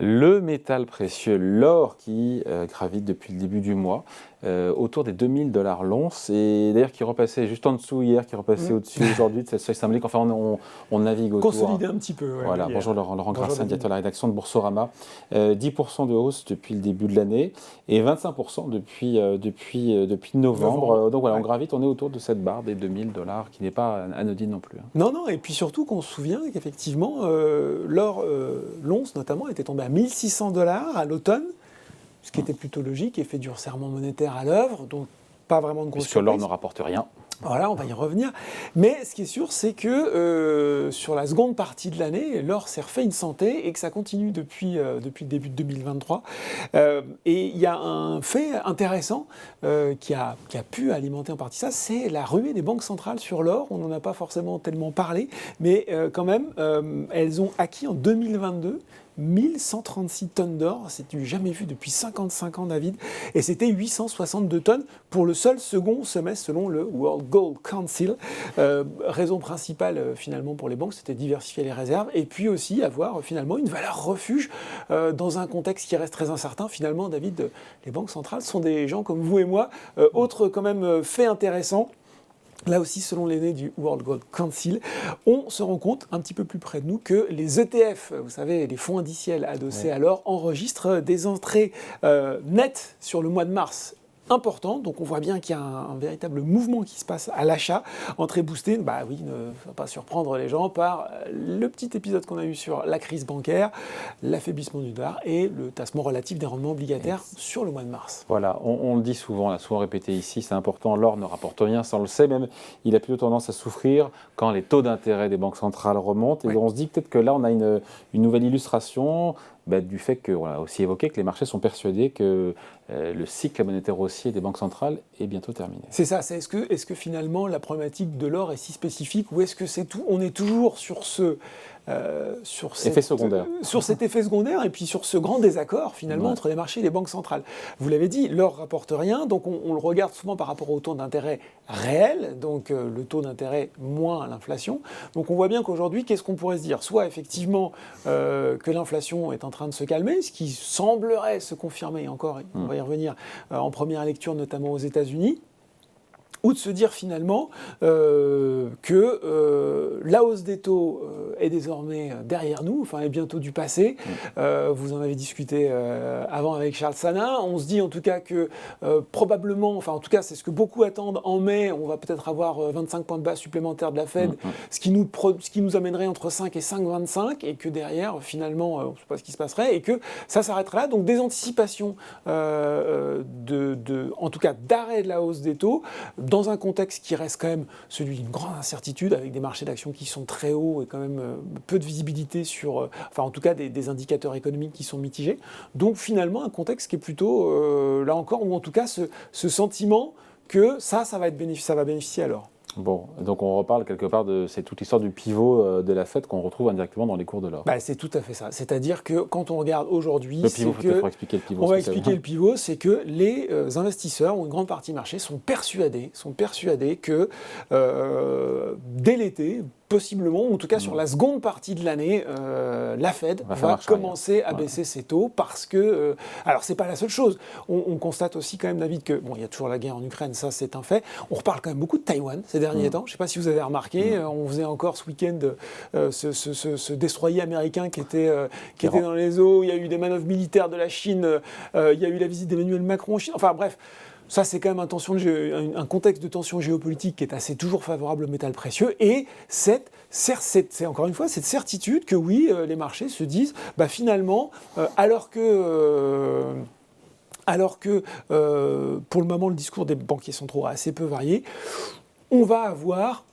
Le métal précieux, l'or qui gravite depuis le début du mois, autour des 2000 $ l'once, et d'ailleurs qui repassait juste en dessous hier, qui repassait au-dessus aujourd'hui de cette seuil symbolique. Enfin, on navigue autour. Consolidé un petit peu. Ouais, voilà, hier. bonjour Laurent Grassin, David. directeur de la rédaction de Boursorama. 10% de hausse depuis le début de l'année et 25% depuis novembre. Donc voilà, on gravite, on est autour de cette barre des 2000 $ qui n'est pas anodine non plus. Non, et puis surtout qu'on se souvient qu'effectivement, l'or, l'once notamment, était tombé à 1600 $ à l'automne, ce qui était plutôt logique, effet du resserrement monétaire à l'œuvre, donc pas vraiment de grosse Puisque l'or surprise. ne rapporte rien. Voilà, on va y revenir. Mais ce qui est sûr, c'est que sur la seconde partie de l'année, l'or s'est refait une santé et que ça continue depuis le début de 2023. Et il y a un fait intéressant qui a pu alimenter en partie ça, c'est la ruée des banques centrales sur l'or. On n'en a pas forcément tellement parlé, mais quand même, elles ont acquis en 2022 1136 tonnes d'or, c'est du jamais vu depuis 55 ans, David, et c'était 862 tonnes pour le seul second semestre selon le World Gold Council. Raison principale finalement pour les banques, c'était diversifier les réserves et puis aussi avoir finalement une valeur refuge dans un contexte qui reste très incertain. Finalement, David, les banques centrales sont des gens comme vous et moi. Autre quand même fait intéressant. Là aussi, selon les données du World Gold Council, on se rend compte un petit peu plus près de nous que les ETF, vous savez, les fonds indiciels adossés à l'or, enregistrent des entrées nettes sur le mois de mars important, donc on voit bien qu'il y a un véritable mouvement qui se passe à l'achat, entrée boostée, bah oui, ne va pas surprendre les gens par le petit épisode qu'on a eu sur la crise bancaire, l'affaiblissement du dollar et le tassement relatif des rendements obligataires sur le mois de mars. Voilà, on le dit souvent, on l'a souvent répété ici, c'est important, l'or ne rapporte rien, ça on le sait, même il a plutôt tendance à souffrir quand les taux d'intérêt des banques centrales remontent, et on se dit peut-être que là on a une nouvelle illustration du fait que, on a aussi évoqué que les marchés sont persuadés que le cycle monétaire haussier des banques centrales est bientôt terminé. C'est ça, est-ce que finalement la problématique de l'or est si spécifique ou est-ce que c'est tout, on est toujours sur effet secondaire. Sur cet effet secondaire et puis sur ce grand désaccord finalement entre les marchés et les banques centrales. Vous l'avez dit, l'or rapporte rien, donc on le regarde souvent par rapport au taux d'intérêt réel, donc le taux d'intérêt moins l'inflation. Donc on voit bien qu'aujourd'hui, qu'est-ce qu'on pourrait se dire ? Soit effectivement que l'inflation est en train de se calmer, ce qui semblerait se confirmer encore, on va y revenir en première lecture notamment aux États-Unis, ou de se dire finalement que la hausse des taux est désormais derrière nous, enfin est bientôt du passé. Vous en avez discuté avant avec Charles Sanin. On se dit en tout cas que probablement, enfin en tout cas c'est ce que beaucoup attendent en mai, on va peut-être avoir 25 points de base supplémentaires de la Fed, ce qui nous amènerait entre 5 et 5,25 et que derrière finalement on ne sait pas ce qui se passerait et que ça s'arrêterait là. Donc des anticipations en tout cas d'arrêt de la hausse des taux, dans un contexte qui reste quand même celui d'une grande incertitude, avec des marchés d'actions qui sont très hauts et quand même peu de visibilité sur, enfin en tout cas des indicateurs économiques qui sont mitigés. Donc finalement un contexte qui est plutôt, là encore, ou en tout cas ce sentiment que ça va bénéficier à l'or. Bon, donc on reparle quelque part c'est toute l'histoire du pivot de la Fed qu'on retrouve indirectement dans les cours de l'or. C'est tout à fait ça. C'est-à-dire que quand on regarde aujourd'hui, le pivot, faut expliquer le pivot. On va expliquer le pivot, c'est que les investisseurs ou une grande partie du marché sont persuadés que dès l'été, possiblement, ou en tout cas sur la seconde partie de l'année, la Fed va commencer à baisser ses taux parce que... alors, c'est pas la seule chose. On constate aussi quand même, David, que... Bon, il y a toujours la guerre en Ukraine, ça c'est un fait. On reparle quand même beaucoup de Taïwan ces derniers temps. Je ne sais pas si vous avez remarqué, on faisait encore ce week-end ce destroyer américain qui était dans les eaux. Il y a eu des manœuvres militaires de la Chine, il y a eu la visite d'Emmanuel Macron en Chine. Enfin bref... Ça, c'est quand même un contexte de tension géopolitique qui est assez toujours favorable au métal précieux. Et c'est encore une fois cette certitude que oui, les marchés se disent, finalement, alors que pour le moment, le discours des banquiers centraux est assez peu varié, on va avoir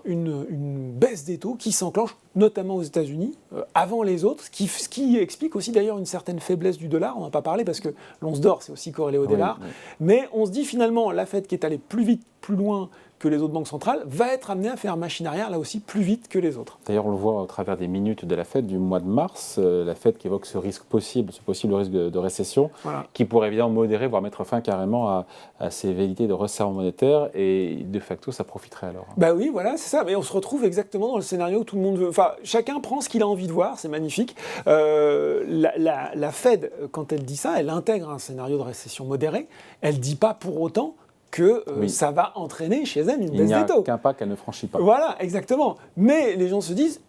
une baisse des taux qui s'enclenche notamment aux États-Unis, avant les autres, ce qui explique aussi d'ailleurs une certaine faiblesse du dollar. On n'en a pas parlé parce que l'once d'or, c'est aussi corrélé au dollar. Oui. Mais on se dit finalement, la Fed qui est allée plus vite, plus loin que les autres banques centrales, va être amenée à faire machine arrière, là aussi, plus vite que les autres. D'ailleurs, on le voit au travers des minutes de la Fed du mois de mars, la Fed qui évoque ce possible risque de récession, qui pourrait évidemment modérer, voire mettre fin carrément à ces velléités de resserrement monétaire, et de facto, ça profiterait alors. Oui, voilà, c'est ça. Mais on se retrouve exactement dans le scénario où tout le monde veut... Enfin, voit, chacun prend ce qu'il a envie de voir, c'est magnifique. La Fed, quand elle dit ça, elle intègre un scénario de récession modérée. Elle ne dit pas pour autant que ça va entraîner chez elle une baisse des taux. Il n'y a qu'un pas qu'elle ne franchit pas. Voilà, exactement. Mais les gens se disent,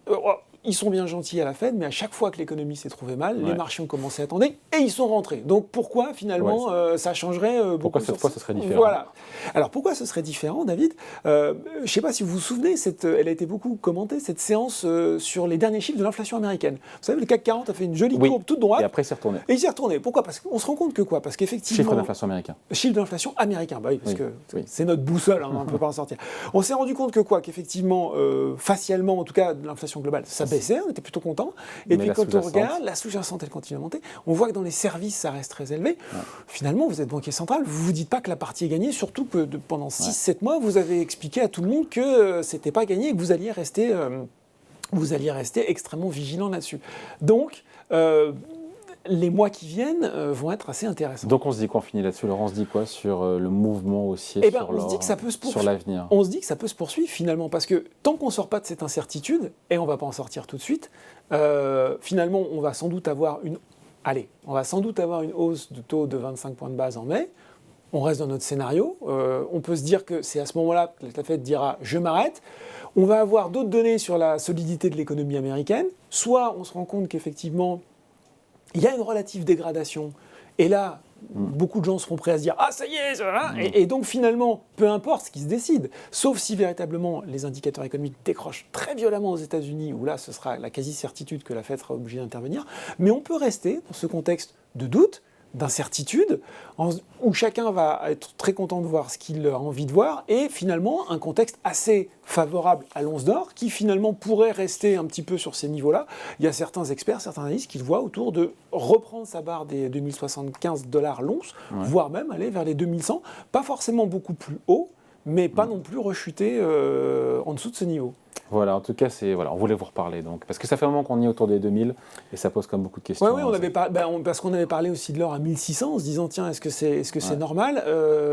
ils sont bien gentils à la Fed, mais à chaque fois que l'économie s'est trouvée mal, les marchés ont commencé à attendre et ils sont rentrés. Donc pourquoi finalement ça changerait beaucoup? Pourquoi cette fois ce serait différent? Voilà. Alors pourquoi ce serait différent, David? Je ne sais pas si vous vous souvenez, elle a été beaucoup commentée, cette séance sur les derniers chiffres de l'inflation américaine. Vous savez, le CAC 40 a fait une jolie courbe toute droite. Et après il s'est retourné. Et il s'est retourné. Pourquoi? Parce qu'on se rend compte que quoi? Parce qu'effectivement... Chiffre d'inflation américain. Chiffre d'inflation américain, bah oui, parce que c'est notre boussole, on ne peut pas en sortir. On s'est rendu compte que quoi? Qu'effectivement, facialement, en tout cas, l'inflation globale, ça baissait, on était plutôt content. Et puis quand on regarde, la sous-jacente, elle continue à monter. On voit que dans les services, ça reste très élevé. Ouais. Finalement, vous êtes banquier central, vous ne vous dites pas que la partie est gagnée, surtout que pendant 6-7 mois, vous avez expliqué à tout le monde que c'était pas gagné et que vous alliez rester extrêmement vigilant là-dessus. Donc, les mois qui viennent vont être assez intéressants. Donc on se dit qu'on finit là-dessus, Laurent, on se dit quoi sur le mouvement haussier, sur l'avenir? On se dit que ça peut se poursuivre finalement, parce que tant qu'on ne sort pas de cette incertitude, et on ne va pas en sortir tout de suite, finalement on va sans doute avoir une hausse de taux de 25 points de base en mai. On reste dans notre scénario. On peut se dire que c'est à ce moment-là que la Fed dira « je m'arrête ». On va avoir d'autres données sur la solidité de l'économie américaine. Soit on se rend compte qu'effectivement, il y a une relative dégradation. Et là, beaucoup de gens seront prêts à se dire « ah, ça y est !» et donc finalement, peu importe ce qui se décide, sauf si véritablement les indicateurs économiques décrochent très violemment aux États-Unis, où là, ce sera la quasi-certitude que la Fed sera obligée d'intervenir. Mais on peut rester dans ce contexte de doute, d'incertitude, où chacun va être très content de voir ce qu'il a envie de voir, et finalement un contexte assez favorable à l'once d'or, qui finalement pourrait rester un petit peu sur ces niveaux-là. Il y a certains experts, certains analystes qui le voient autour de reprendre sa barre des 2075 $ l'once, voire même aller vers les 2100, pas forcément beaucoup plus haut, mais pas non plus rechuter en dessous de ce niveau. Voilà, en tout cas, on voulait vous reparler, donc, parce que ça fait un moment qu'on y est autour des 2000, et ça pose quand même beaucoup de questions. Oui, parce qu'on avait parlé aussi de l'or à 1600, en se disant, tiens, est-ce que c'est normal?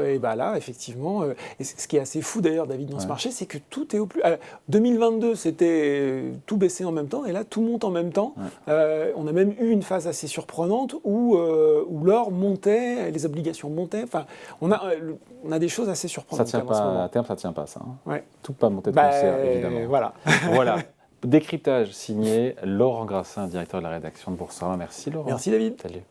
Et bien là, effectivement, et ce qui est assez fou d'ailleurs, David, dans ce marché, c'est que tout est au plus... 2022, c'était tout baissé en même temps, et là, tout monte en même temps. On a même eu une phase assez surprenante où l'or montait, les obligations montaient. Enfin, on a des choses assez surprenantes. Ça tient pas, à terme, ça ne tient pas, ça. Hein. Tout pas monter de concert, évidemment. Voilà. Décryptage signé Laurent Grassin, directeur de la rédaction de Boursorama. Merci Laurent. Merci David. Salut.